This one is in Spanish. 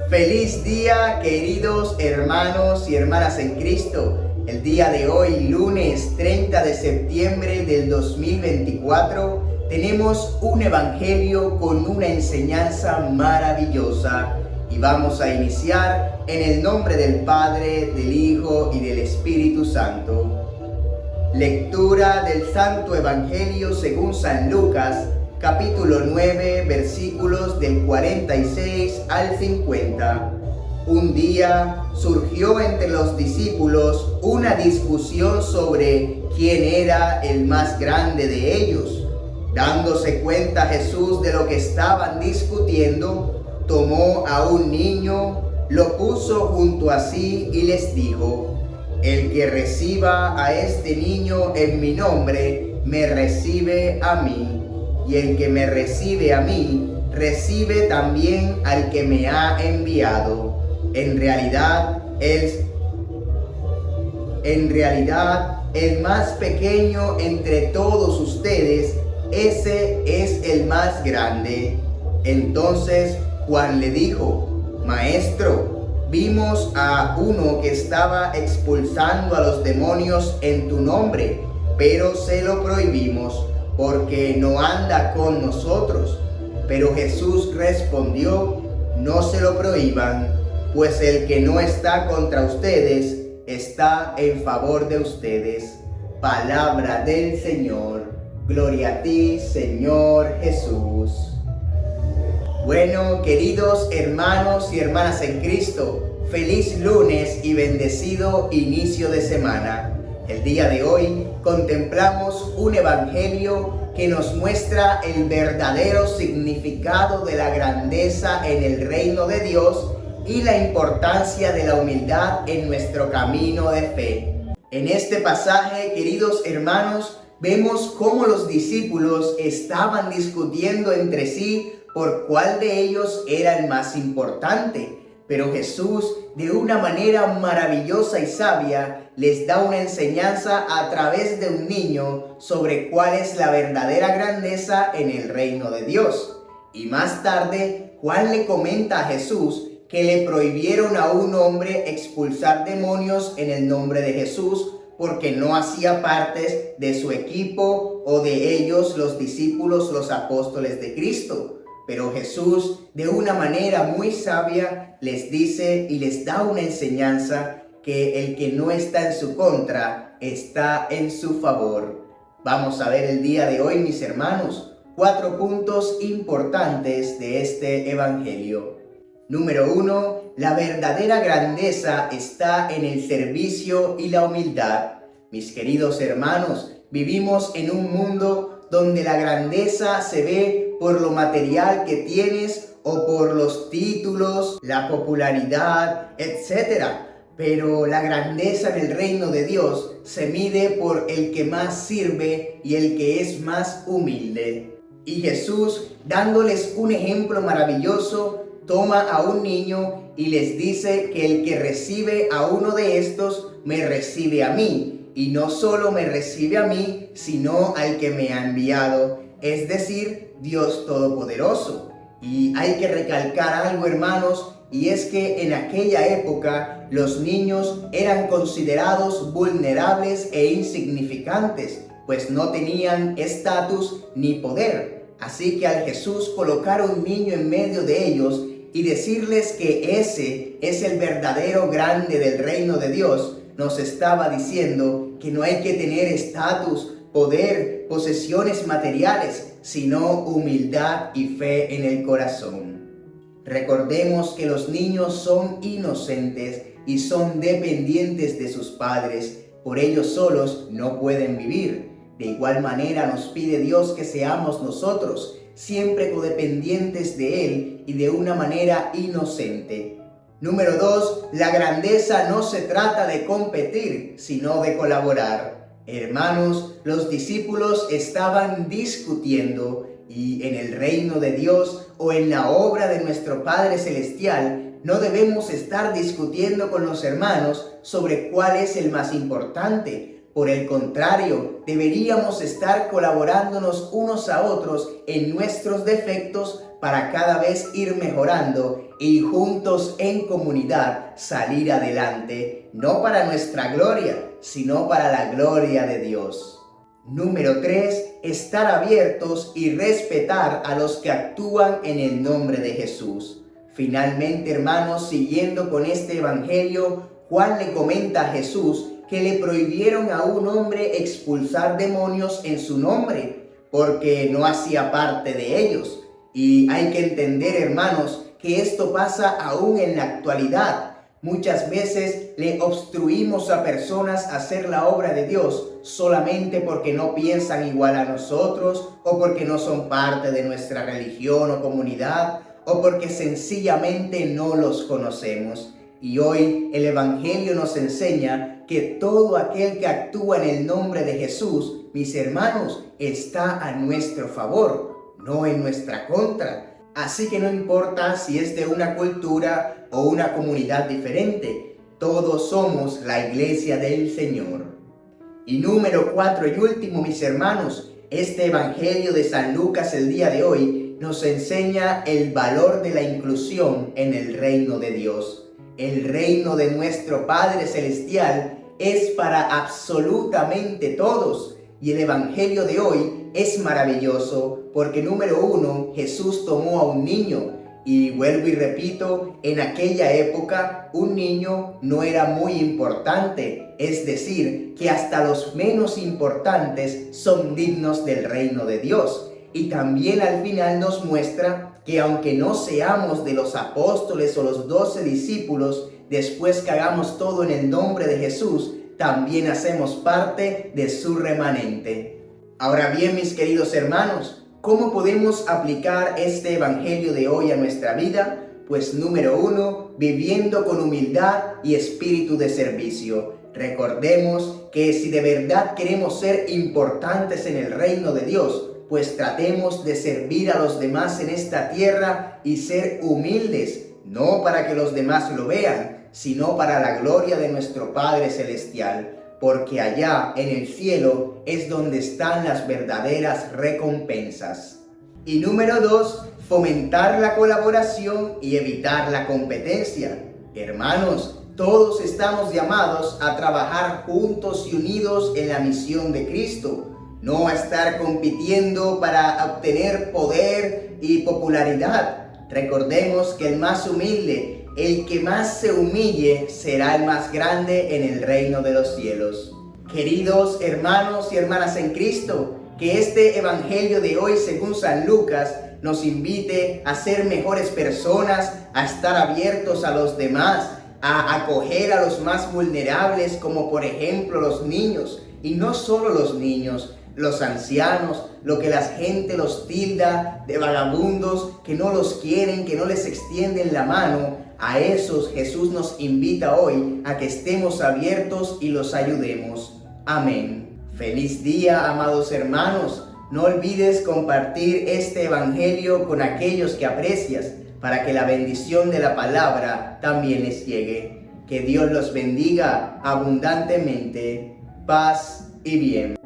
Feliz día, queridos hermanos y hermanas en Cristo. El día de hoy, lunes 30 de septiembre del 2024, tenemos un evangelio con una enseñanza maravillosa. Y vamos a iniciar en el nombre del Padre, del Hijo y del Espíritu Santo. Lectura del Santo Evangelio según San Lucas, capítulo 9, versículos del 46 al 50. Un día surgió entre los discípulos una discusión sobre quién era el más grande de ellos. Dándose cuenta Jesús de lo que estaban discutiendo, tomó a un niño, lo puso junto a sí y les dijo: el que reciba a este niño en mi nombre, me recibe a mí. Y el que me recibe a mí, recibe también al que me ha enviado. En realidad, el más pequeño entre todos ustedes, ese es el más grande. Entonces Juan le dijo: Maestro, vimos a uno que estaba expulsando a los demonios en tu nombre, pero se lo prohibimos, porque no anda con nosotros. Pero Jesús respondió: no se lo prohíban, pues el que no está contra ustedes, está en favor de ustedes. Palabra del Señor. Gloria a ti, Señor Jesús. Bueno, queridos hermanos y hermanas en Cristo, feliz lunes y bendecido inicio de semana. El día de hoy contemplamos un evangelio que nos muestra el verdadero significado de la grandeza en el reino de Dios y la importancia de la humildad en nuestro camino de fe. En este pasaje, queridos hermanos, vemos cómo los discípulos estaban discutiendo entre sí por cuál de ellos era el más importante. Pero Jesús, de una manera maravillosa y sabia, les da una enseñanza a través de un niño sobre cuál es la verdadera grandeza en el reino de Dios. Y más tarde, Juan le comenta a Jesús que le prohibieron a un hombre expulsar demonios en el nombre de Jesús porque no hacía parte de su equipo o de ellos los discípulos, los apóstoles de Cristo. Pero Jesús, de una manera muy sabia, les dice y les da una enseñanza que el que no está en su contra, está en su favor. Vamos a ver el día de hoy, mis hermanos, 4 puntos importantes de este evangelio. Número 1, la verdadera grandeza está en el servicio y la humildad. Mis queridos hermanos, vivimos en un mundo donde la grandeza se ve por lo material que tienes o por los títulos, la popularidad, etc. Pero la grandeza en el reino de Dios se mide por el que más sirve y el que es más humilde. Y Jesús, dándoles un ejemplo maravilloso, toma a un niño y les dice que el que recibe a uno de estos, me recibe a mí. Y no solo me recibe a mí, sino al que me ha enviado, es decir, Dios Todopoderoso. Y hay que recalcar algo, hermanos, y es que en aquella época los niños eran considerados vulnerables e insignificantes, pues no tenían estatus ni poder. Así que al Jesús colocar un niño en medio de ellos y decirles que ese es el verdadero grande del reino de Dios, nos estaba diciendo que no hay que tener estatus, poder, posesiones materiales, sino humildad y fe en el corazón. Recordemos que los niños son inocentes y son dependientes de sus padres. Por ellos solos no pueden vivir. De igual manera nos pide Dios que seamos nosotros siempre codependientes de Él y de una manera inocente. Número 2, la grandeza no se trata de competir, sino de colaborar. Hermanos, los discípulos estaban discutiendo y en el reino de Dios o en la obra de nuestro Padre Celestial no debemos estar discutiendo con los hermanos sobre cuál es el más importante. Por el contrario, deberíamos estar colaborándonos unos a otros en nuestros defectos para cada vez ir mejorando y juntos en comunidad salir adelante, no para nuestra gloria, sino para la gloria de Dios. Número 3. Estar abiertos y respetar a los que actúan en el nombre de Jesús. Finalmente, hermanos, siguiendo con este evangelio, Juan le comenta a Jesús que le prohibieron a un hombre expulsar demonios en su nombre, porque no hacía parte de ellos. Y hay que entender, hermanos, que esto pasa aún en la actualidad. Muchas veces le obstruimos a personas a hacer la obra de Dios solamente porque no piensan igual a nosotros, o porque no son parte de nuestra religión o comunidad, o porque sencillamente no los conocemos. Y hoy el Evangelio nos enseña que todo aquel que actúa en el nombre de Jesús, mis hermanos, está a nuestro favor, no en nuestra contra. Así que no importa si es de una cultura o una comunidad diferente, todos somos la iglesia del Señor. Y número 4 y último, mis hermanos, este Evangelio de San Lucas el día de hoy nos enseña el valor de la inclusión en el reino de Dios. El reino de nuestro Padre Celestial es para absolutamente todos. Y el Evangelio de hoy es maravilloso porque, número 1, Jesús tomó a un niño. Y vuelvo y repito, en aquella época un niño no era muy importante. Es decir, que hasta los menos importantes son dignos del reino de Dios. Y también al final nos muestra que aunque no seamos de los apóstoles o los 12 discípulos, después que hagamos todo en el nombre de Jesús, también hacemos parte de su remanente. Ahora bien, mis queridos hermanos, ¿cómo podemos aplicar este evangelio de hoy a nuestra vida? Pues número 1, viviendo con humildad y espíritu de servicio. Recordemos que si de verdad queremos ser importantes en el reino de Dios, pues tratemos de servir a los demás en esta tierra y ser humildes, no para que los demás lo vean, sino para la gloria de nuestro Padre Celestial, porque allá en el cielo es donde están las verdaderas recompensas. Y número 2, fomentar la colaboración y evitar la competencia. Hermanos, todos estamos llamados a trabajar juntos y unidos en la misión de Cristo, no a estar compitiendo para obtener poder y popularidad. Recordemos que el más humilde, el que más se humille, será el más grande en el reino de los cielos. Queridos hermanos y hermanas en Cristo, que este evangelio de hoy, según San Lucas, nos invite a ser mejores personas, a estar abiertos a los demás, a acoger a los más vulnerables, como por ejemplo los niños, y no solo los niños, los ancianos, lo que la gente los tilda de vagabundos, que no los quieren, que no les extienden la mano. A esos Jesús nos invita hoy a que estemos abiertos y los ayudemos. Amén. Feliz día, amados hermanos. No olvides compartir este evangelio con aquellos que aprecias, para que la bendición de la palabra también les llegue. Que Dios los bendiga abundantemente. Paz y bien.